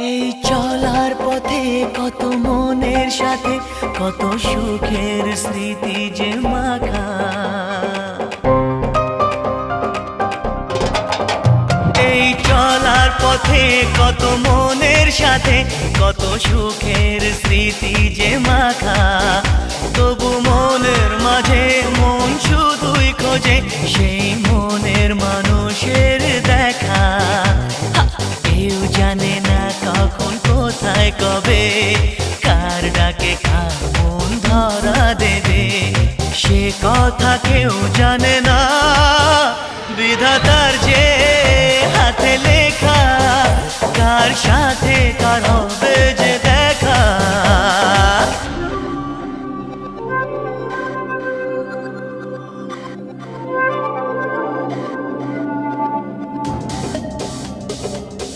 এই চলার পথে কত মনের সাথে কত সুখের স্মৃতি যে মাখা। এই চলার পথে কত মনের সাথে কত সুখের স্মৃতি যে মাখা। তবু মনের মাঝে মন শুধুই খোঁজে সেই মনের মানুষের দেখা। কেউ জানে না কখন কোথায় কবে কার ডাকে কার মন ধরা দেবে, সে কথা কেউ জানে না। বিধাতার যে হাতে লেখা কার সাথে